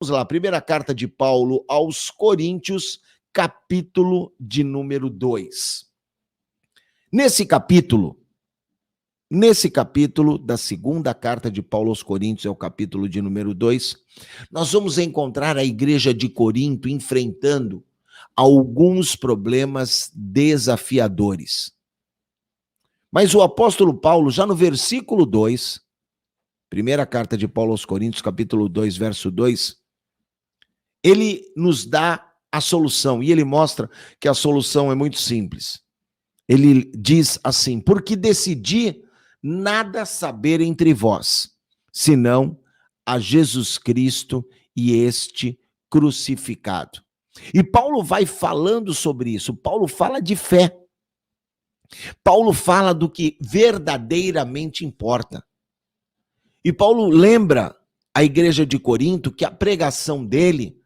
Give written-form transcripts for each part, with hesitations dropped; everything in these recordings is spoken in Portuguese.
Vamos lá, primeira carta de Paulo aos Coríntios, capítulo de número 2. Nesse capítulo da segunda carta de Paulo aos Coríntios, é o capítulo de número 2, nós vamos encontrar a igreja de Corinto enfrentando alguns problemas desafiadores. Mas o apóstolo Paulo, já no versículo 2, primeira carta de Paulo aos Coríntios, capítulo 2, verso 2, ele nos dá a solução, e ele mostra que a solução é muito simples. Ele diz assim: porque decidi nada saber entre vós, senão a Jesus Cristo e este crucificado. E Paulo vai falando sobre isso. Paulo fala de fé. Paulo fala do que verdadeiramente importa. E Paulo lembra a igreja de Corinto que a pregação dele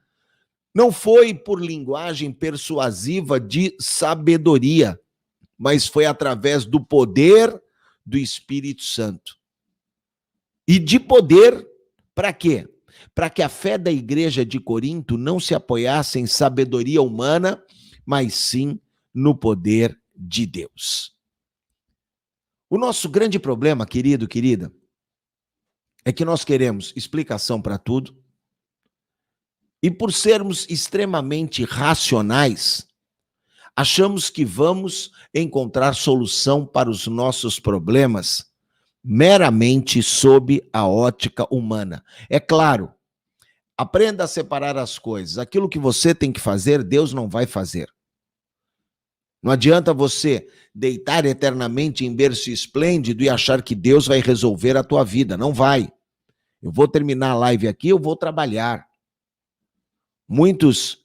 não foi por linguagem persuasiva de sabedoria, mas foi através do poder do Espírito Santo. E de poder, para quê? Para que a fé da igreja de Corinto não se apoiasse em sabedoria humana, mas sim no poder de Deus. O nosso grande problema, querido, querida, é que nós queremos explicação para tudo, e por sermos extremamente racionais, achamos que vamos encontrar solução para os nossos problemas meramente sob a ótica humana. É claro, aprenda a separar as coisas. Aquilo que você tem que fazer, Deus não vai fazer. Não adianta você deitar eternamente em berço esplêndido e achar que Deus vai resolver a tua vida. Não vai. Eu vou terminar a live aqui, eu vou trabalhar. Muitos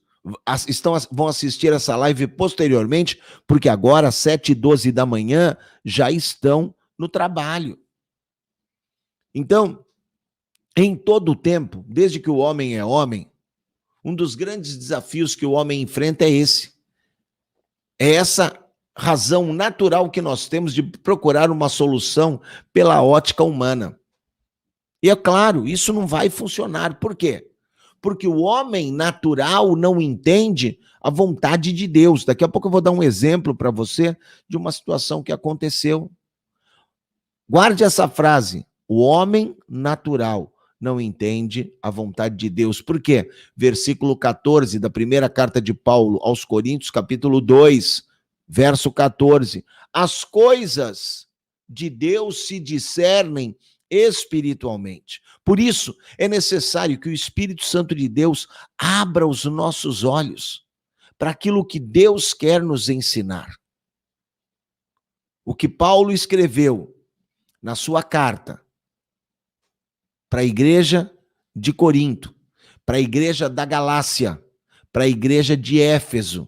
vão assistir essa live posteriormente, porque agora, às 7h12 da manhã, já estão no trabalho. Então, em todo o tempo, desde que o homem é homem, um dos grandes desafios que o homem enfrenta é esse. É essa razão natural que nós temos de procurar uma solução pela ótica humana. E é claro, isso não vai funcionar. Por quê? Porque o homem natural não entende a vontade de Deus. Daqui a pouco eu vou dar um exemplo para você de uma situação que aconteceu. Guarde essa frase: o homem natural não entende a vontade de Deus. Por quê? Versículo 14 da primeira carta de Paulo aos Coríntios, capítulo 2, verso 14. As coisas de Deus se discernem espiritualmente. Por isso, é necessário que o Espírito Santo de Deus abra os nossos olhos para aquilo que Deus quer nos ensinar. O que Paulo escreveu na sua carta para a igreja de Corinto, para a igreja da Galácia, para a igreja de Éfeso,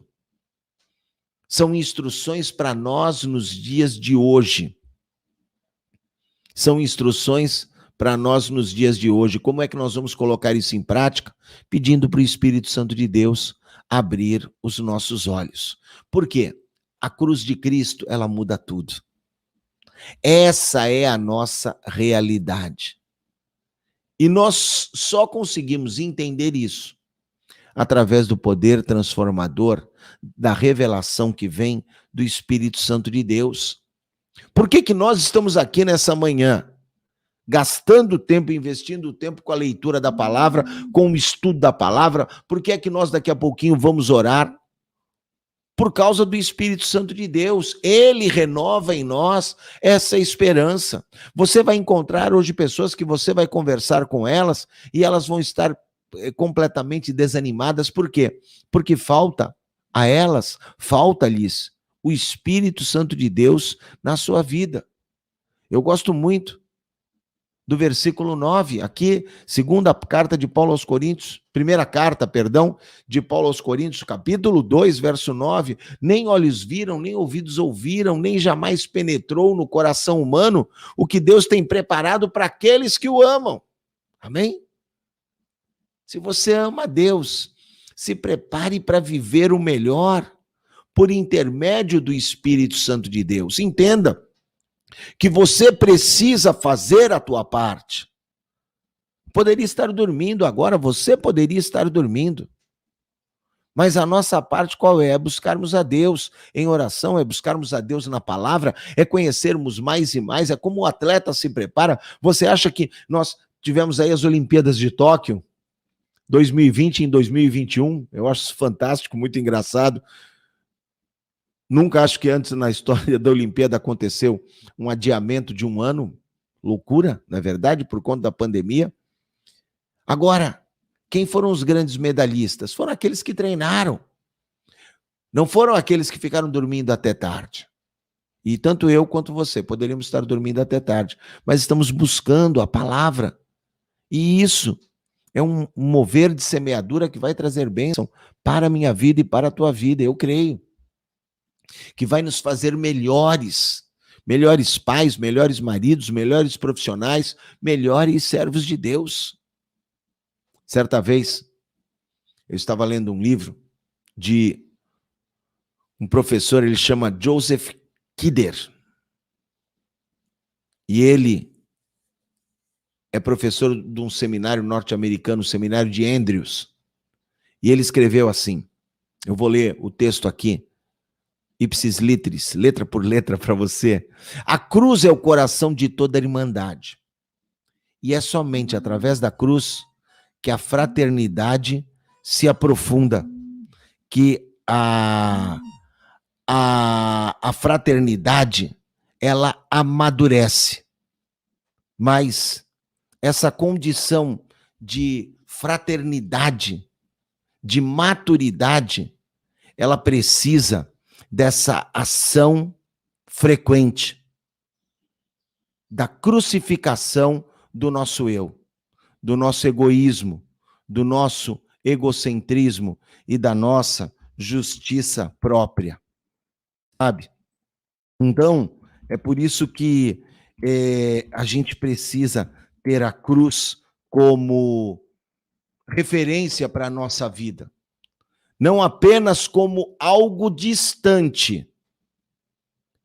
são instruções para nós nos dias de hoje. São instruções para nós nos dias de hoje. Como é que nós vamos colocar isso em prática? Pedindo para o Espírito Santo de Deus abrir os nossos olhos. Por quê? A cruz de Cristo, ela muda tudo. Essa é a nossa realidade. E nós só conseguimos entender isso através do poder transformador, da revelação que vem do Espírito Santo de Deus. Por que nós estamos aqui nessa manhã, gastando tempo, investindo tempo com a leitura da palavra, com o estudo da palavra? Por que é que nós daqui a pouquinho vamos orar? Por causa do Espírito Santo de Deus. Ele renova em nós essa esperança. Você vai encontrar hoje pessoas que você vai conversar com elas e elas vão estar completamente desanimadas. Por quê? Porque falta a elas, falta-lhes o Espírito Santo de Deus na sua vida. Eu gosto muito do versículo 9, aqui, segunda carta de Paulo aos Coríntios, primeira carta, perdão, de Paulo aos Coríntios, capítulo 2, verso 9, nem olhos viram, nem ouvidos ouviram, nem jamais penetrou no coração humano o que Deus tem preparado para aqueles que o amam. Amém? Se você ama a Deus, se prepare para viver o melhor por intermédio do Espírito Santo de Deus. Entenda que você precisa fazer a tua parte. Poderia estar dormindo agora, você poderia estar dormindo. Mas a nossa parte qual é? É buscarmos a Deus em oração, é buscarmos a Deus na palavra, é conhecermos mais e mais, é como o atleta se prepara. Você acha que nós tivemos aí as Olimpíadas de Tóquio, 2020 em 2021, eu acho isso fantástico, muito engraçado. Nunca acho que antes na história da Olimpíada aconteceu um adiamento de um ano, loucura, na verdade, por conta da pandemia. Agora, quem foram os grandes medalhistas? Foram aqueles que treinaram. Não foram aqueles que ficaram dormindo até tarde. E tanto eu quanto você poderíamos estar dormindo até tarde, mas estamos buscando a palavra. E isso é um mover de semeadura que vai trazer bênção para a minha vida e para a tua vida, eu creio. Que vai nos fazer melhores pais, melhores maridos, melhores profissionais, melhores servos de Deus. Certa vez, eu estava lendo um livro de um professor, ele chama Joseph Kidder. E ele é professor de um seminário norte-americano, o seminário de Andrews. E ele escreveu assim, eu vou ler o texto aqui, ipsis literis, letra por letra para você. A cruz é o coração de toda a irmandade. E é somente através da cruz que a fraternidade se aprofunda, que a fraternidade, ela amadurece. Mas essa condição de fraternidade, de maturidade, ela precisa dessa ação frequente, da crucificação do nosso eu, do nosso egoísmo, do nosso egocentrismo e da nossa justiça própria, sabe? Então, é por isso que a gente precisa ter a cruz como referência para a nossa vida. Não apenas como algo distante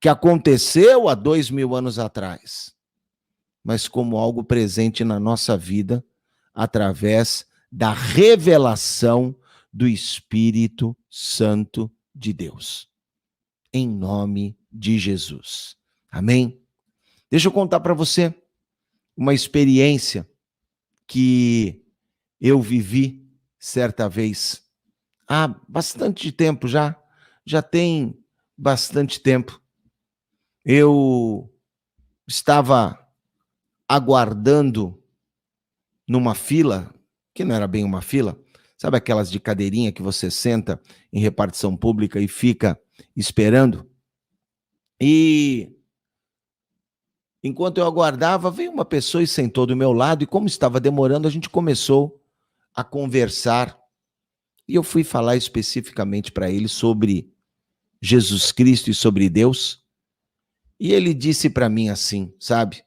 que aconteceu há 2000 anos atrás, mas como algo presente na nossa vida através da revelação do Espírito Santo de Deus. Em nome de Jesus. Amém? Deixa eu contar para você uma experiência que eu vivi certa vez. Há bastante tempo já tem bastante tempo. Eu estava aguardando numa fila, que não era bem uma fila, sabe aquelas de cadeirinha que você senta em repartição pública e fica esperando? E enquanto eu aguardava, veio uma pessoa e sentou do meu lado, e como estava demorando, a gente começou a conversar. E eu fui falar especificamente para ele sobre Jesus Cristo e sobre Deus. E ele disse para mim assim, sabe?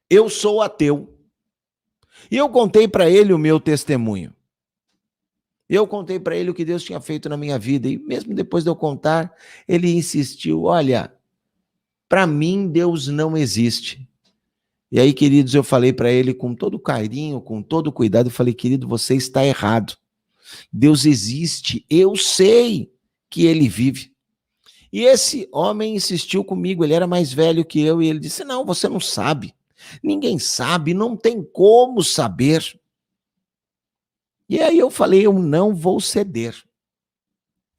Eu sou ateu. E eu contei para ele o meu testemunho. Eu contei para ele o que Deus tinha feito na minha vida. E mesmo depois de eu contar, ele insistiu, olha, para mim Deus não existe. E aí, queridos, eu falei para ele com todo carinho, com todo cuidado, eu falei, querido, você está errado. Deus existe, eu sei que ele vive. E esse homem insistiu comigo, ele era mais velho que eu, e ele disse, não, você não sabe. Ninguém sabe, não tem como saber. E aí eu falei, eu não vou ceder.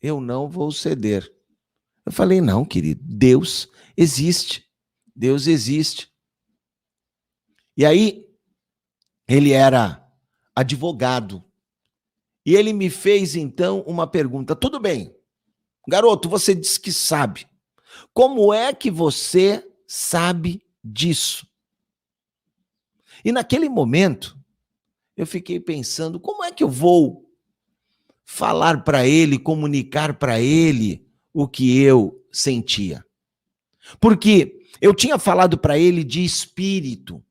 Eu não vou ceder. Eu falei, não, querido, Deus existe. Deus existe. E aí, ele era advogado. E ele me fez, então, uma pergunta. Tudo bem, garoto, você disse que sabe. Como é que você sabe disso? E naquele momento, eu fiquei pensando, como é que eu vou falar para ele, comunicar para ele o que eu sentia? Porque eu tinha falado para ele de Espírito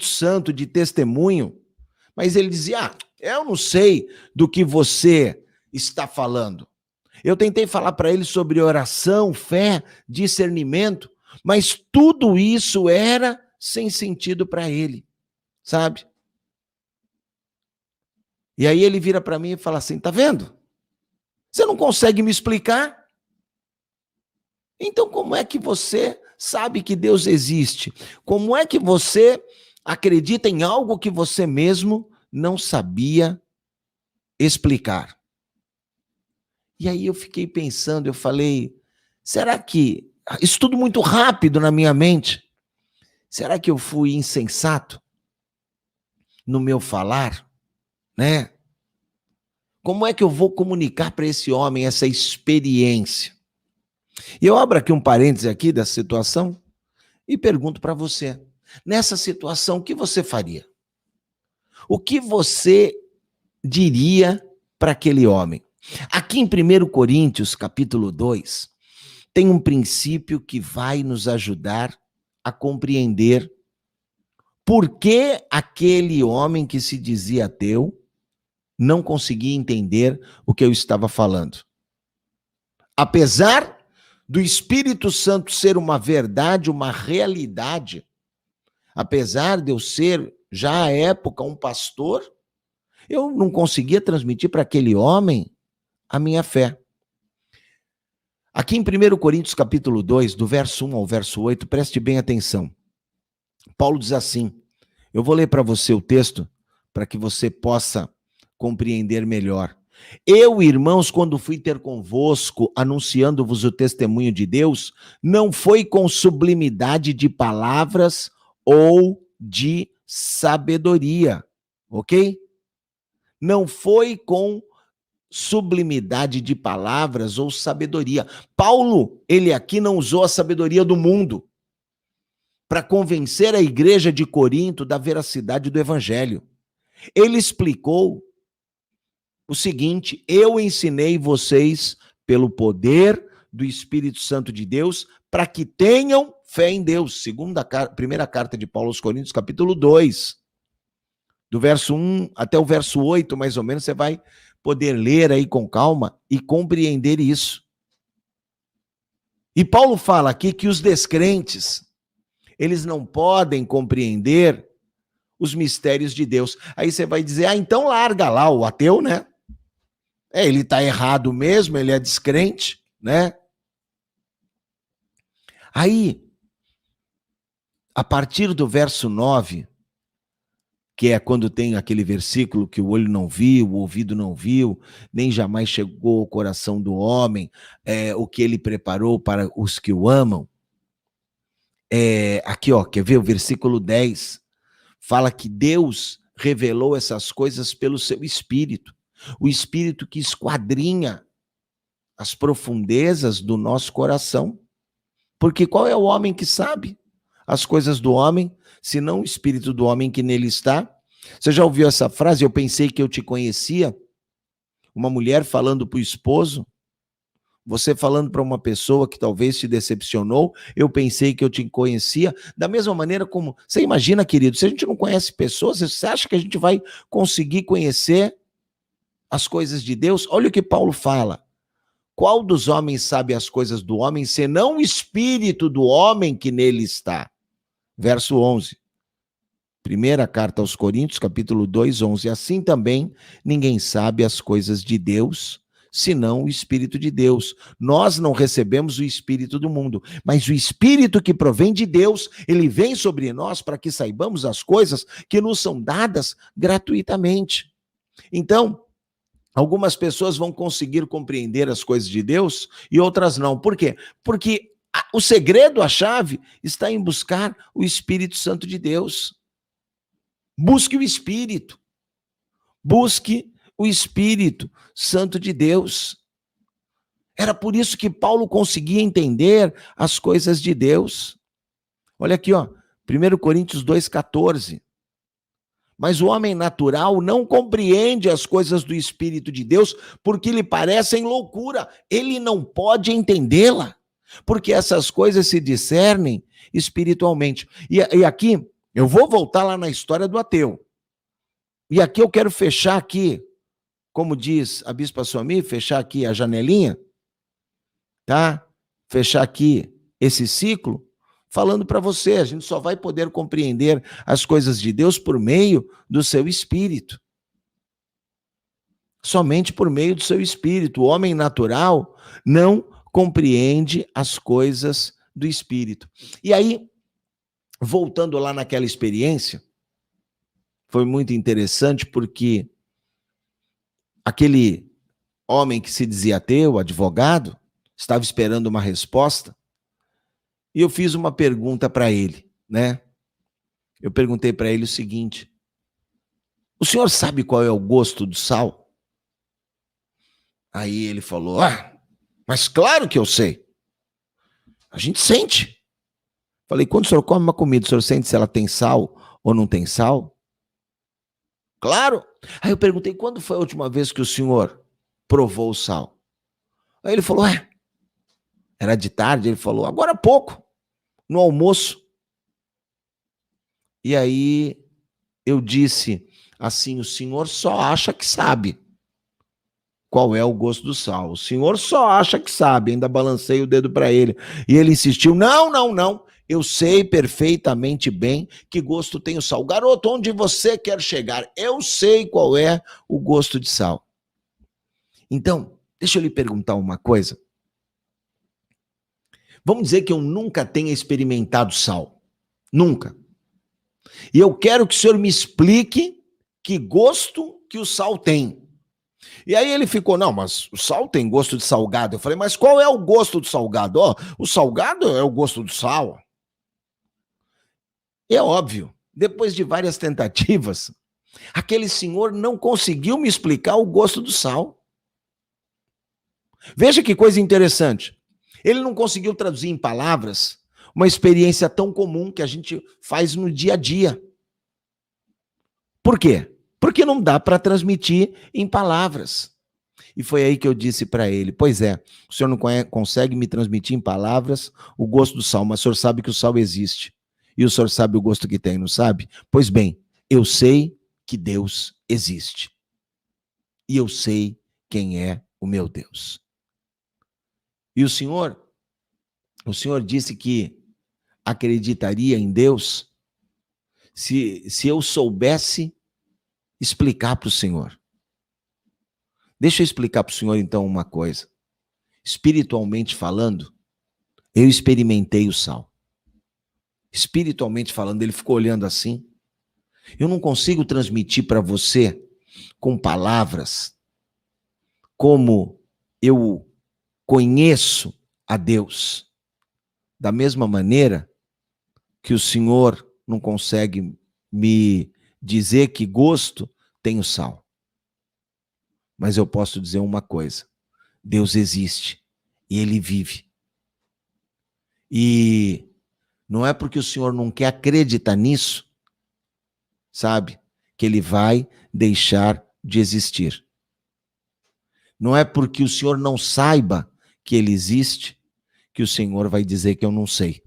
Santo, de testemunho, mas ele dizia, eu não sei do que você está falando. Eu tentei falar para ele sobre oração, fé, discernimento, mas tudo isso era sem sentido para ele, sabe? E aí ele vira para mim e fala assim, tá vendo? Você não consegue me explicar? Então como é que você sabe que Deus existe? Como é que você acredita em algo que você mesmo não sabia explicar? E aí eu fiquei pensando, eu falei, será que... Isso tudo muito rápido na minha mente. Será que eu fui insensato no meu falar, né? Como é que eu vou comunicar para esse homem essa experiência? E eu abro aqui um parêntese aqui dessa situação e pergunto para você, nessa situação, o que você faria? O que você diria para aquele homem? Aqui em 1 Coríntios, capítulo 2, tem um princípio que vai nos ajudar a compreender por que aquele homem que se dizia ateu não conseguia entender o que eu estava falando. Apesar do Espírito Santo ser uma verdade, uma realidade, apesar de eu ser, já à época, um pastor, eu não conseguia transmitir para aquele homem a minha fé. Aqui em 1 Coríntios capítulo 2, do verso 1 ao verso 8, preste bem atenção. Paulo diz assim, eu vou ler para você o texto, para que você possa compreender melhor. Eu, irmãos, quando fui ter convosco, anunciando-vos o testemunho de Deus, não foi com sublimidade de palavras ou de sabedoria, ok? Não foi com sublimidade de palavras ou sabedoria. Paulo, ele aqui não usou a sabedoria do mundo para convencer a igreja de Corinto da veracidade do evangelho. Ele explicou o seguinte, eu ensinei vocês pelo poder do Espírito Santo de Deus para que tenham fé em Deus. Primeira carta de Paulo aos Coríntios, capítulo 2, do verso 1 até o verso 8, mais ou menos, você vai poder ler aí com calma e compreender isso. E Paulo fala aqui que os descrentes, eles não podem compreender os mistérios de Deus. Aí você vai dizer, então larga lá o ateu, né? Ele está errado mesmo, ele é descrente, né? Aí, a partir do verso 9, que é quando tem aquele versículo que o olho não viu, o ouvido não viu, nem jamais chegou ao coração do homem, o que ele preparou para os que o amam. Aqui, ó, quer ver o versículo 10? Fala que Deus revelou essas coisas pelo seu Espírito. O Espírito que esquadrinha as profundezas do nosso coração. Porque qual é o homem que sabe as coisas do homem, senão o Espírito do homem que nele está? Você já ouviu essa frase? Eu pensei que eu te conhecia. Uma mulher falando para o esposo, você falando para uma pessoa que talvez te decepcionou, eu pensei que eu te conhecia. Da mesma maneira como, você imagina, querido, se a gente não conhece pessoas, você acha que a gente vai conseguir conhecer as coisas de Deus? Olha o que Paulo fala. Qual dos homens sabe as coisas do homem, senão o Espírito do homem que nele está? Verso 11. Primeira carta aos Coríntios, capítulo 2, 11. Assim também ninguém sabe as coisas de Deus, senão o Espírito de Deus. Nós não recebemos o Espírito do mundo, mas o Espírito que provém de Deus, ele vem sobre nós para que saibamos as coisas que nos são dadas gratuitamente. Então, algumas pessoas vão conseguir compreender as coisas de Deus e outras não. Por quê? Porque o segredo, a chave, está em buscar o Espírito Santo de Deus. Busque o Espírito. Busque o Espírito Santo de Deus. Era por isso que Paulo conseguia entender as coisas de Deus. Olha aqui, ó, 1 Coríntios 2,14. Mas o homem natural não compreende as coisas do Espírito de Deus porque lhe parecem loucura. Ele não pode entendê-la, porque essas coisas se discernem espiritualmente. E aqui, eu vou voltar lá na história do ateu. E aqui eu quero fechar aqui, como diz a Bispa Suami, fechar aqui a janelinha, tá? Fechar aqui esse ciclo, falando para você. A gente só vai poder compreender as coisas de Deus por meio do seu espírito. Somente por meio do seu espírito. O homem natural não compreende as coisas do espírito. E aí, voltando lá naquela experiência, foi muito interessante porque aquele homem que se dizia ateu, advogado, estava esperando uma resposta, e eu fiz uma pergunta para ele, né? Eu perguntei para ele o seguinte: o senhor sabe qual é o gosto do sal? Aí ele falou: mas claro que eu sei. A gente sente. Falei: quando o senhor come uma comida, o senhor sente se ela tem sal ou não tem sal? Claro. Aí eu perguntei: quando foi a última vez que o senhor provou o sal? Aí ele falou: era de tarde. Ele falou: agora há pouco, no almoço. E aí eu disse assim: o senhor só acha que sabe qual é o gosto do sal. O senhor só acha que sabe. Ainda balancei o dedo para ele. E ele insistiu: não, não, não. Eu sei perfeitamente bem que gosto tem o sal. Garoto, onde você quer chegar? Eu sei qual é o gosto de sal. Então, deixa eu lhe perguntar uma coisa. Vamos dizer que eu nunca tenha experimentado sal. Nunca. E eu quero que o senhor me explique que gosto que o sal tem. E aí ele ficou: não, mas o sal tem gosto de salgado. Eu falei: mas qual é o gosto do salgado? O salgado é o gosto do sal. É óbvio, depois de várias tentativas, aquele senhor não conseguiu me explicar o gosto do sal. Veja que coisa interessante. Ele não conseguiu traduzir em palavras uma experiência tão comum que a gente faz no dia a dia. Por quê? Porque não dá para transmitir em palavras. E foi aí que eu disse para ele: pois é, o senhor não consegue me transmitir em palavras o gosto do sal, mas o senhor sabe que o sal existe. E o senhor sabe o gosto que tem, não sabe? Pois bem, eu sei que Deus existe. E eu sei quem é o meu Deus. E o senhor disse que acreditaria em Deus se eu soubesse explicar para o senhor. Deixa eu explicar para o senhor então uma coisa. Espiritualmente falando, eu experimentei o sal. Espiritualmente falando, ele ficou olhando assim. Eu não consigo transmitir para você com palavras como eu conheço a Deus. Da mesma maneira que o senhor não consegue me dizer que gosto tem o sal. Mas eu posso dizer uma coisa: Deus existe e ele vive. E não é porque o senhor não quer acreditar nisso, sabe, que ele vai deixar de existir. Não é porque o senhor não saiba que ele existe que o senhor vai dizer que eu não sei.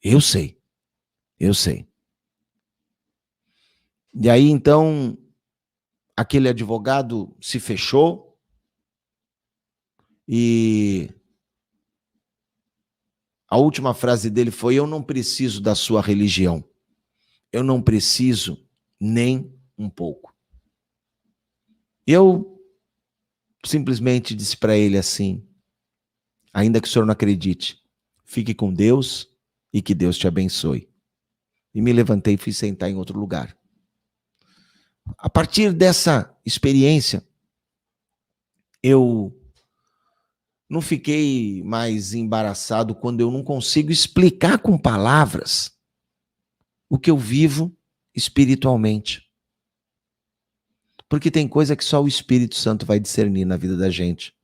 Eu sei. Eu sei. E aí, então, aquele advogado se fechou e a última frase dele foi: eu não preciso da sua religião. Eu não preciso nem um pouco. Eu simplesmente disse para ele assim: ainda que o senhor não acredite, fique com Deus e que Deus te abençoe. E me levantei e fui sentar em outro lugar. A partir dessa experiência, eu não fiquei mais embaraçado quando eu não consigo explicar com palavras o que eu vivo espiritualmente. Porque tem coisa que só o Espírito Santo vai discernir na vida da gente.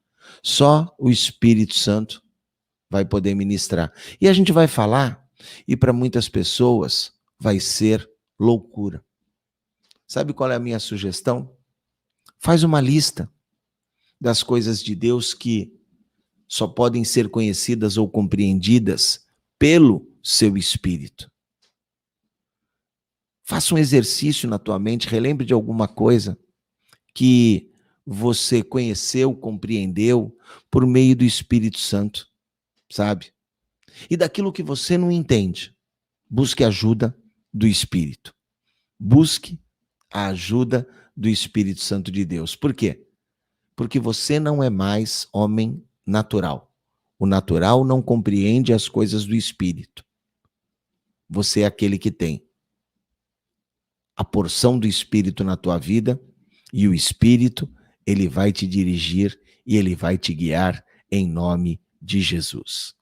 Só o Espírito Santo vai poder ministrar. E a gente vai falar, e para muitas pessoas vai ser loucura. Sabe qual é a minha sugestão? Faz uma lista das coisas de Deus que só podem ser conhecidas ou compreendidas pelo seu Espírito. Faça um exercício na tua mente, relembre de alguma coisa que você conheceu, compreendeu por meio do Espírito Santo, sabe? E daquilo que você não entende, busque ajuda do Espírito. Busque a ajuda do Espírito Santo de Deus. Por quê? Porque você não é mais homem natural. O natural não compreende as coisas do Espírito. Você é aquele que tem a porção do Espírito na tua vida, e o Espírito, ele vai te dirigir e ele vai te guiar em nome de Jesus.